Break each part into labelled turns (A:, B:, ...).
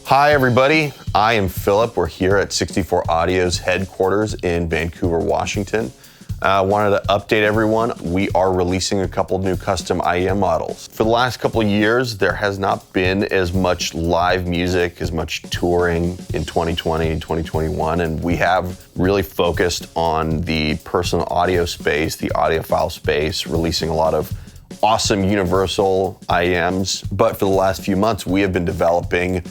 A: Hi everybody, I am Philip. We're here at 64 Audio's headquarters in Vancouver, Washington. I wanted to update everyone. We are releasing a couple new custom IEM models. For the last couple of years, there has not been as much live music, as much touring in 2020 and 2021, and we have really focused on the personal audio space, the audiophile space, releasing a lot of awesome universal IEMs. But for the last few months, we have been developing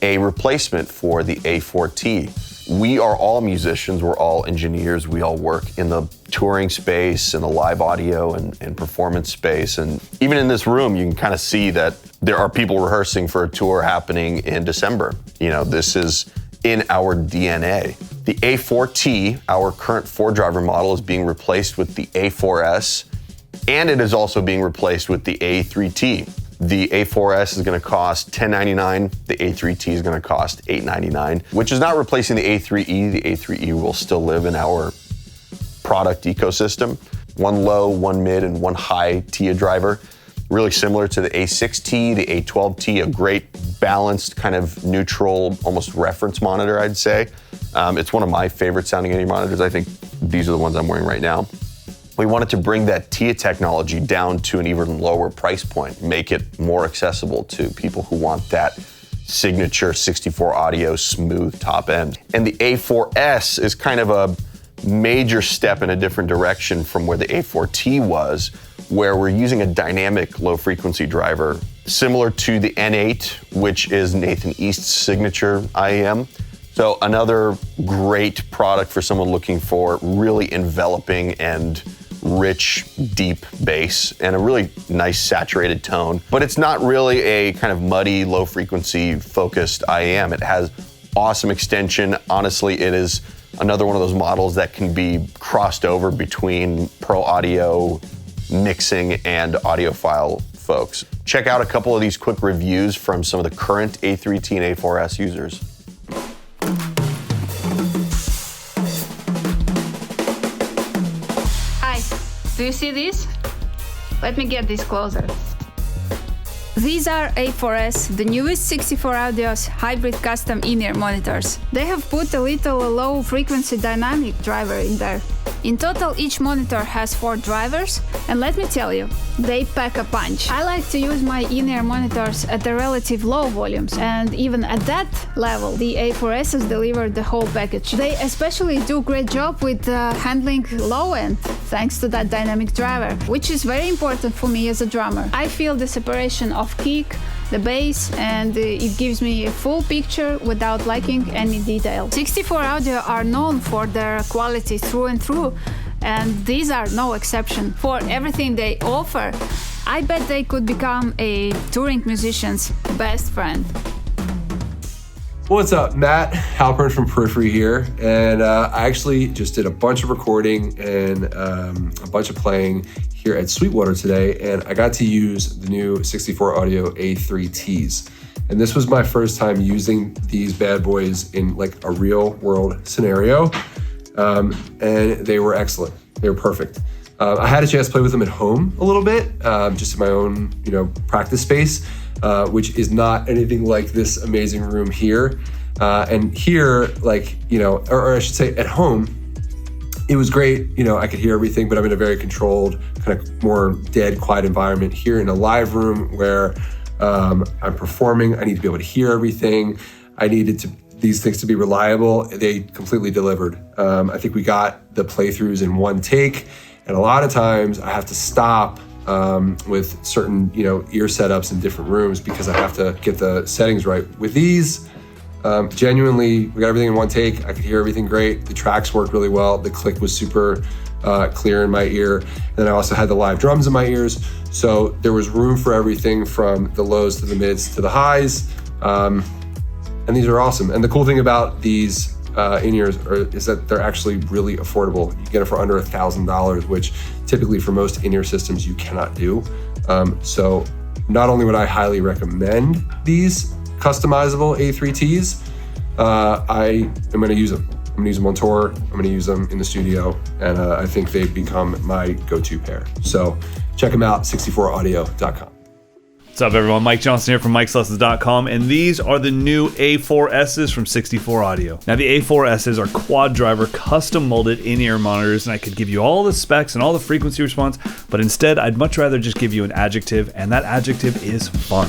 A: a replacement for the A4t. We are all musicians, we're all engineers, we all work in the touring space and the live audio and performance space. And even in this room, you can kind of see that there are people rehearsing for a tour happening in December. You know, this is in our DNA. The A4t, our current 4-driver model, is being replaced with the A4s, and it is also being replaced with the A3t. The A4s is going to cost $10.99. The A3t is going to cost $8.99, which is not replacing the A3e. The A3e will still live in our product ecosystem. One low, one mid, and one high TIA driver. Really similar to the A6t, the A12t, a great balanced kind of neutral, almost reference monitor, I'd say. It's one of my favorite sounding indie monitors. I think these are the ones I'm wearing right now. We wanted to bring that TIA technology down to an even lower price point, make it more accessible to people who want that signature 64 audio smooth top end. And the A4s is kind of a major step in a different direction from where the A4t was, where we're using a dynamic low frequency driver, similar to the N8, which is Nathan East's signature IEM. So another great product for someone looking for really enveloping and rich, deep bass and a really nice saturated tone. But it's not really a kind of muddy, low frequency focused IEM. It has awesome extension. Honestly, it is another one of those models that can be crossed over between pro audio mixing and audiophile folks. Check out a couple of these quick reviews from some of the current A3t and A4s users.
B: Do you see this? Let me get this closer.
C: These are A4s, the newest 64 Audio's hybrid custom in-ear monitors. They have put a little low-frequency dynamic driver in there. In total, each monitor has 4 drivers, and let me tell you, they pack a punch. I like to use my in-ear monitors at the relative low volumes, and even at that level, the A4s deliver the whole package. They especially do a great job with handling low end, thanks to that dynamic driver, which is very important for me as a drummer. I feel the separation of kick, the bass, and it gives me a full picture without lacking any detail. 64 Audio are known for their quality through and through, and these are no exception. For everything they offer, I bet they could become a touring musician's best friend.
D: What's up, Matt Halpern from Periphery here, and I actually just did a bunch of recording and a bunch of playing here at Sweetwater today, and I got to use the new 64 Audio A3ts. And this was my first time using these bad boys in like a real world scenario, and they were excellent. They were perfect. I had a chance to play with them at home a little bit, just in my own, practice space, which is not anything like this amazing room here. And here, or I should say at home, it was great. I could hear everything, but I'm in a very controlled, kind of more dead, quiet environment. Here in a live room where I'm performing, I need to be able to hear everything. I needed these things to be reliable. They completely delivered. I think we got the playthroughs in one take, and a lot of times I have to stop with certain, ear setups in different rooms because I have to get the settings right. With these, genuinely, we got everything in one take. I could hear everything great. The tracks worked really well. The click was super clear in my ear. And then I also had the live drums in my ears. So there was room for everything from the lows to the mids to the highs. And these are awesome. And the cool thing about these in-ears is that they're actually really affordable. You get it for under $1,000, which typically for most in-ear systems you cannot do. So not only would I highly recommend these customizable A3ts, I am going to use them. I'm going to use them on tour. I'm going to use them in the studio. And I think they've become my go-to pair. So check them out, 64audio.com.
E: What's up, everyone? Mike Johnson here from Mike'sLessons.com, and these are the new A4s from 64 Audio. Now, the A4s are quad driver, custom molded in-ear monitors, and I could give you all the specs and all the frequency response, but instead, I'd much rather just give you an adjective, and that adjective is fun.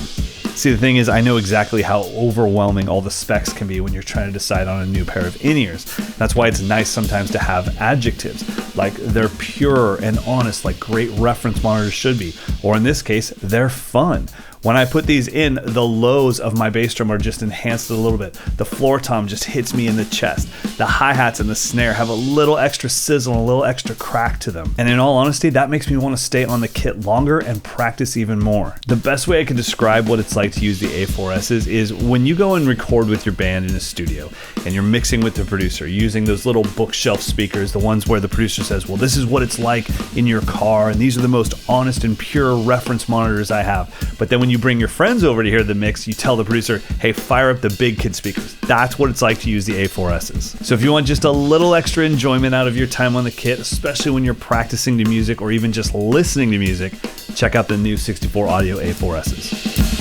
E: See, the thing is, I know exactly how overwhelming all the specs can be when you're trying to decide on a new pair of in-ears. That's why it's nice sometimes to have adjectives, like they're pure and honest, like great reference monitors should be. Or in this case, they're fun. When I put these in, the lows of my bass drum are just enhanced a little bit. The floor tom just hits me in the chest. The hi-hats and the snare have a little extra sizzle and a little extra crack to them. And in all honesty, that makes me want to stay on the kit longer and practice even more. The best way I can describe what it's like to use the A4s is when you go and record with your band in a studio and you're mixing with the producer using those little bookshelf speakers, the ones where the producer says, well, this is what it's like in your car, and these are the most honest and pure reference monitors I have. But then when you bring your friends over to hear the mix, you tell the producer, hey, fire up the big kid speakers. That's what it's like to use the A4s. So if you want just a little extra enjoyment out of your time on the kit, especially when you're practicing the music or even just listening to music, check out the new 64 Audio A4s.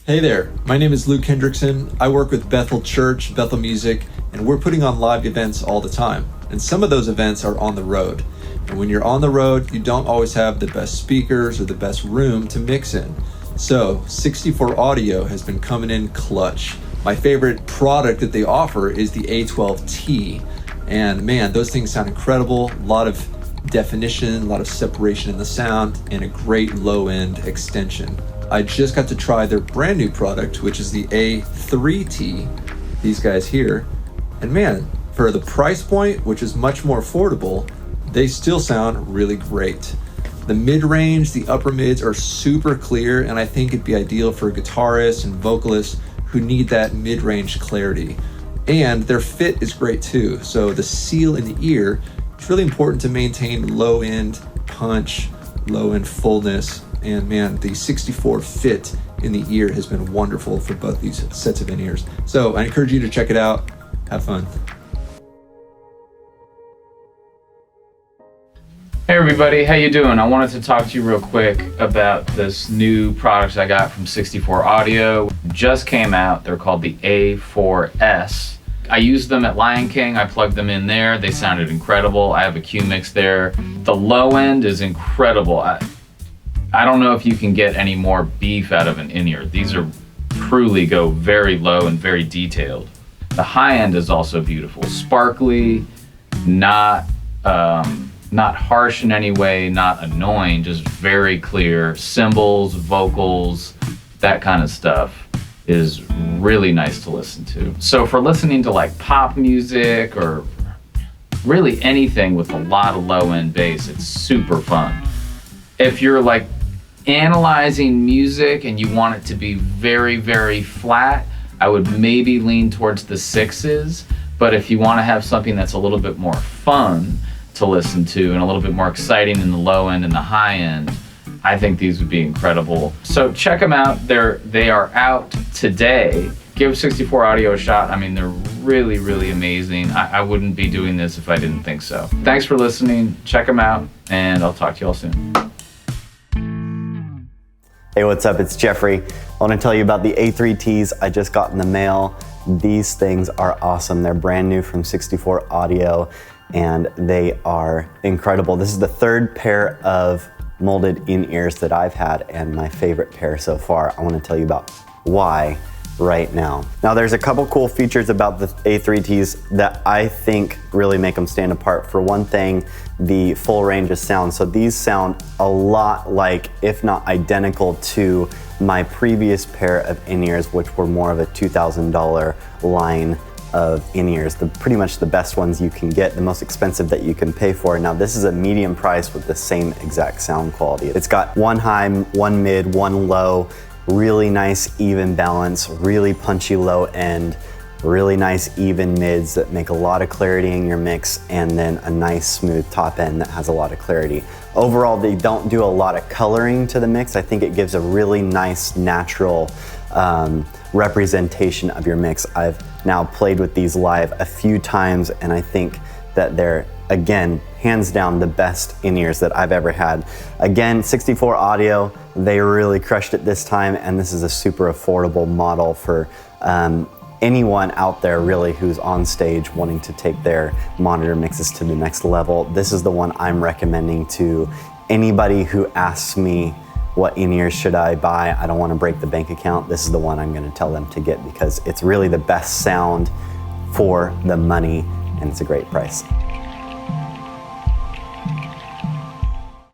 F: Hey there, my name is Luke Hendrickson. I work with Bethel Church, Bethel Music, and we're putting on live events all the time. And some of those events are on the road. And when you're on the road, you don't always have the best speakers or the best room to mix in. So 64 Audio has been coming in clutch. My favorite product that they offer is the A12T. And man, those things sound incredible. A lot of definition, a lot of separation in the sound, and a great low-end extension. I just got to try their brand new product, which is the A3t, these guys here. And man, for the price point, which is much more affordable, they still sound really great. The mid-range, the upper mids are super clear, and I think it'd be ideal for guitarists and vocalists who need that mid-range clarity. And their fit is great too. So the seal in the ear, it's really important to maintain low-end punch, low-end fullness. And man, the 64 fit in the ear has been wonderful for both these sets of in-ears. So I encourage you to check it out. Have fun.
G: Hey everybody, how you doing? I wanted to talk to you real quick about this new product I got from 64 Audio. Just came out. They're called the A4s. I used them at Lion King. I plugged them in there. They sounded incredible. I have a Q mix there. The low end is incredible. I don't know if you can get any more beef out of an in-ear. These are truly go very low and very detailed. The high end is also beautiful. Sparkly, not harsh in any way, not annoying, just very clear. Cymbals, vocals, that kind of stuff is really nice to listen to. So for listening to like pop music or really anything with a lot of low-end bass, it's super fun. If you're like analyzing music and you want it to be very, very flat, I would maybe lean towards the 6s. But if you want to have something that's a little bit more fun to listen to and a little bit more exciting in the low end and the high end, I think these would be incredible. So check them out. They are out today. Give 64 Audio a shot. I mean, they're really, really amazing. I wouldn't be doing this if I didn't think so. Thanks for listening. Check them out, and I'll talk to you all soon.
H: Hey, what's up? It's Jeffrey. I want to tell you about the A3ts I just got in the mail. These things are awesome. They're brand new from 64 Audio, and they are incredible. This is the third pair of molded in-ears that I've had, and my favorite pair so far. I want to tell you about why right now. Now, there's a couple cool features about the A3ts that I think really make them stand apart. For one thing, the full range of sound. So these sound a lot like, if not identical to, my previous pair of in-ears, which were more of a $2,000 line of in-ears. Pretty much the best ones you can get, the most expensive that you can pay for. Now this is a medium price with the same exact sound quality. It's got one high, one mid, one low, really nice even balance, really punchy low end, really nice even mids that make a lot of clarity in your mix, and then a nice smooth top end that has a lot of clarity. Overall, they don't do a lot of coloring to the mix. I think it gives a really nice natural representation of your mix. I've now played with these live a few times, and I think that they're, again, hands down the best in-ears that I've ever had. Again, 64 Audio, they really crushed it this time, and this is a super affordable model for anyone out there really who's on stage wanting to take their monitor mixes to the next level. This is the one I'm recommending to anybody who asks me what in-ears should I buy. I don't want to break the bank account. This is the one I'm going to tell them to get because it's really the best sound for the money and it's a great price.